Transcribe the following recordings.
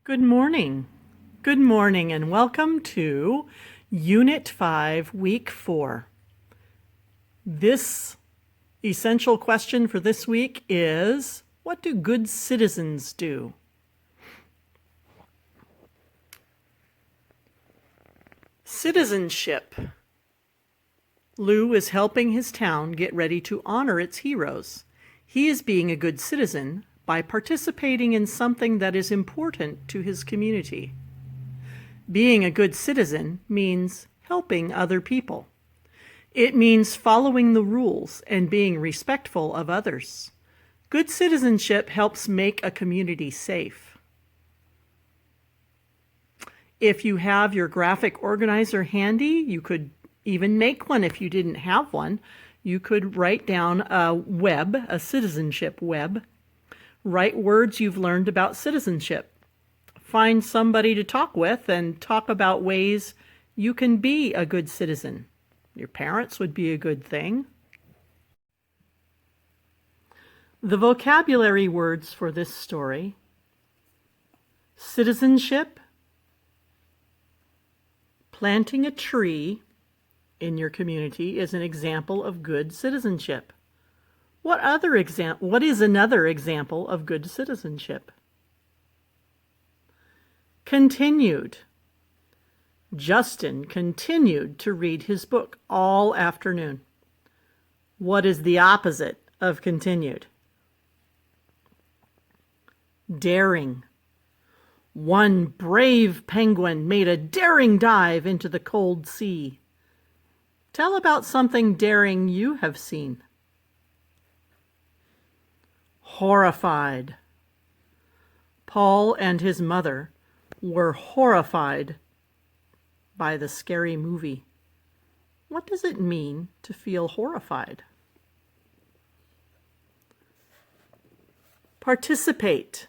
Good morning. Good morning and welcome to Unit 5, Week 4. This essential question for this week is, what do good citizens do? Citizenship. Lou is helping his town get ready to honor its heroes. He is being a good citizen by participating in something that is important to his community. Being a good citizen means helping other people. It means following the rules and being respectful of others. Good citizenship helps make a community safe. If you have your graphic organizer handy, you could even make one if you didn't have one. You could write down a citizenship web. Write words you've learned about citizenship. Find somebody to talk with and talk about ways you can be a good citizen. Your parents would be a good thing. The vocabulary words for this story: citizenship, planting a tree in your community is an example of good citizenship. What is another example of good citizenship? Continued. Justin continued to read his book all afternoon. What is the opposite of continued? Daring. One brave penguin made a daring dive into the cold sea. Tell about something daring you have seen. Horrified. Paul and his mother were horrified by the scary movie. What does it mean to feel horrified? Participate.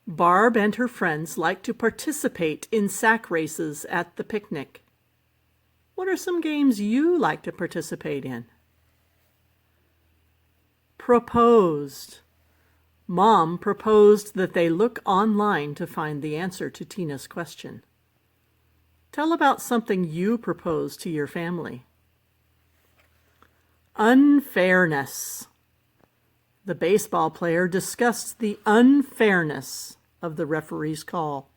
Barb and her friends like to participate in sack races at the picnic. What are some games you like to participate in? Proposed. Mom proposed that they look online to find the answer to Tina's question. Tell about something you proposed to your family. Unfairness. The baseball player discussed the unfairness of the referee's call.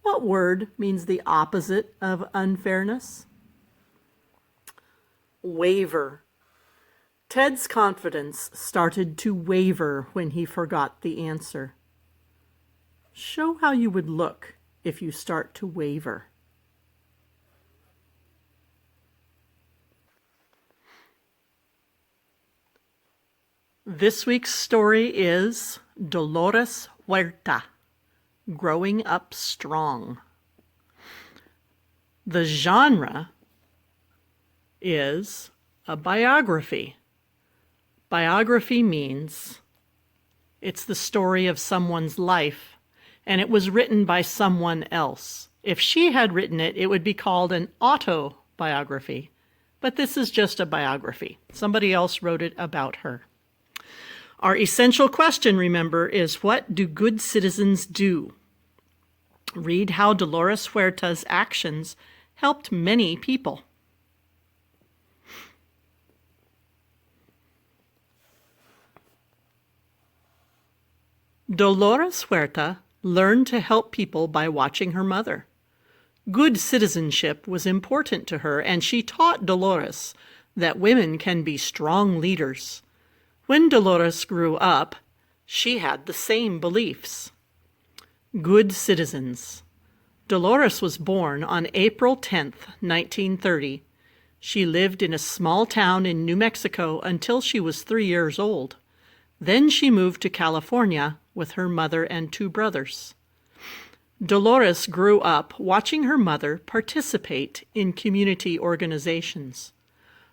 What word means the opposite of unfairness? Waver. Ted's confidence started to waver when he forgot the answer. Show how you would look if you start to waver. This week's story is Dolores Huerta, Growing Up Strong. The genre is a biography. Biography means it's the story of someone's life, and it was written by someone else. If she had written it, it would be called an autobiography, but this is just a biography. Somebody else wrote it about her. Our essential question, remember, is what do good citizens do? Read how Dolores Huerta's actions helped many people. Dolores Huerta learned to help people by watching her mother. Good citizenship was important to her, and she taught Dolores that women can be strong leaders. When Dolores grew up, she had the same beliefs. Good citizens. Dolores was born on April 10th, 1930. She lived in a small town in New Mexico until she was 3 years old. Then she moved to California with her mother and 2 brothers. Dolores grew up watching her mother participate in community organizations.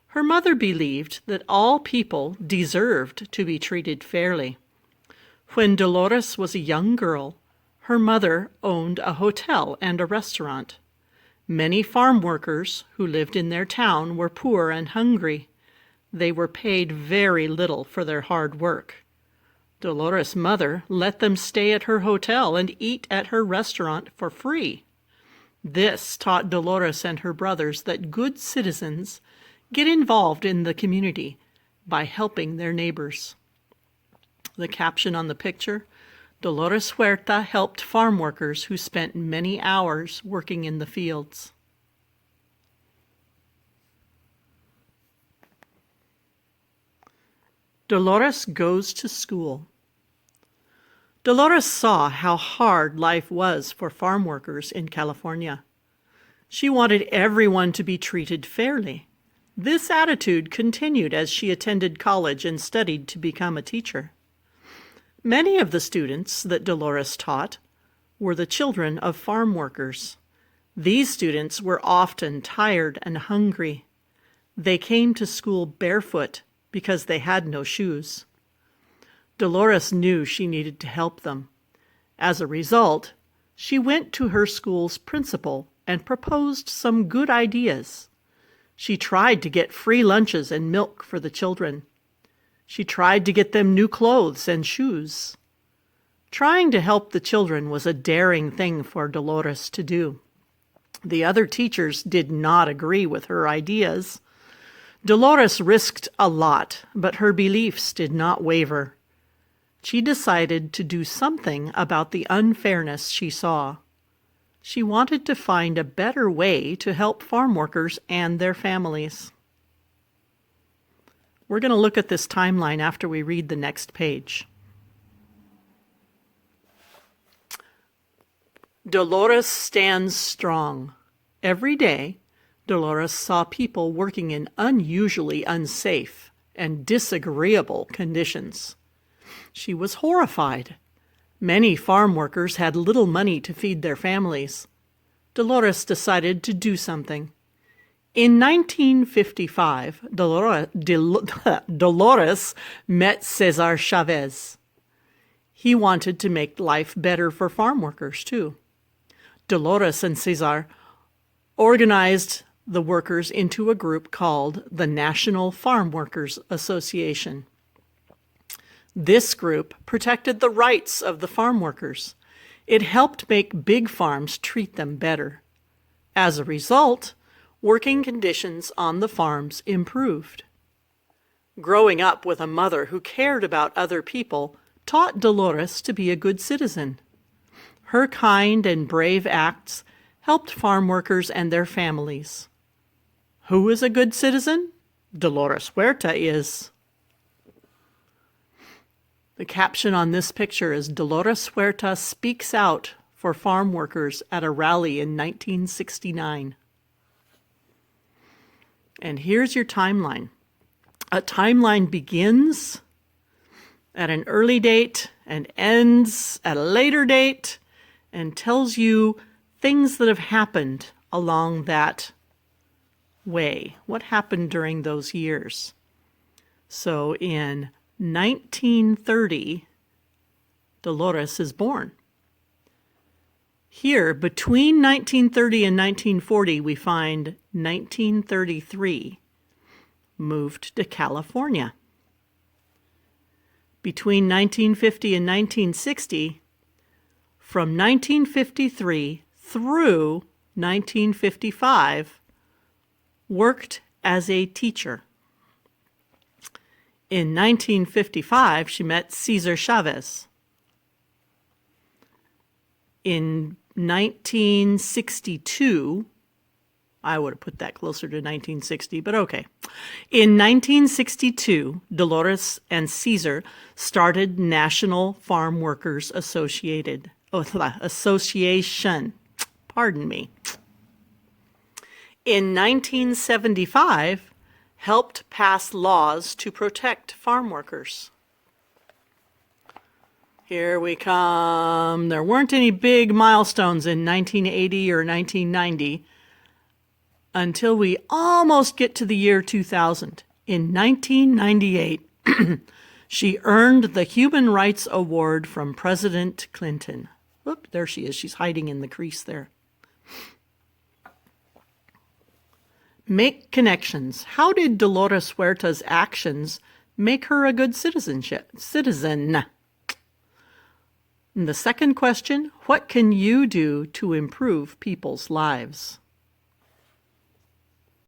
Her mother believed that all people deserved to be treated fairly. When Dolores was a young girl, her mother owned a hotel and a restaurant. Many farm workers who lived in their town were poor and hungry. They were paid very little for their hard work. Dolores' mother let them stay at her hotel and eat at her restaurant for free. This taught Dolores and her brothers that good citizens get involved in the community by helping their neighbors. The caption on the picture: Dolores Huerta helped farm workers who spent many hours working in the fields. Dolores goes to school. Dolores saw how hard life was for farm workers in California. She wanted everyone to be treated fairly. This attitude continued as she attended college and studied to become a teacher. Many of the students that Dolores taught were the children of farm workers. These students were often tired and hungry. They came to school barefoot because they had no shoes. Dolores knew she needed to help them. As a result, she went to her school's principal and proposed some good ideas. She tried to get free lunches and milk for the children. She tried to get them new clothes and shoes. Trying to help the children was a daring thing for Dolores to do. The other teachers did not agree with her ideas. Dolores risked a lot, but her beliefs did not waver. She decided to do something about the unfairness she saw. She wanted to find a better way to help farm workers and their families. We're going to look at this timeline after we read the next page. Dolores stands strong. Every day, Dolores saw people working in unusually unsafe and disagreeable conditions. She was horrified. Many farm workers had little money to feed their families. Dolores decided to do something. In 1955, Dolores met Cesar Chavez. He wanted to make life better for farm workers, too. Dolores and Cesar organized the workers into a group called the National Farm Workers Association. This group protected the rights of the farm workers. It helped make big farms treat them better. As a result, working conditions on the farms improved. Growing up with a mother who cared about other people taught Dolores to be a good citizen. Her kind and brave acts helped farm workers and their families. Who is a good citizen? Dolores Huerta is. The caption on this picture is Dolores Huerta speaks out for farm workers at a rally in 1969. And here's your timeline. A timeline begins at an early date and ends at a later date and tells you things that have happened along that way. What happened during those years? So in 1930, Dolores is born. Here, between 1930 and 1940, we find 1933, moved to California. Between 1950 and 1960, from 1953 through 1955, worked as a teacher. In 1955, she met Cesar Chavez. In 1962, I would have put that closer to 1960, but okay. In 1962, Dolores and Cesar started National Farm Workers Association. Pardon me. In 1975, helped pass laws to protect farm workers. Here we come. There weren't any big milestones in 1980 or 1990 until we almost get to the year 2000. In 1998, she earned the Human Rights Award from President Clinton. Whoop, there she is. She's hiding in the crease there. Make connections. How did Dolores Huerta's actions make her a good citizen? And the second question, what can you do to improve people's lives?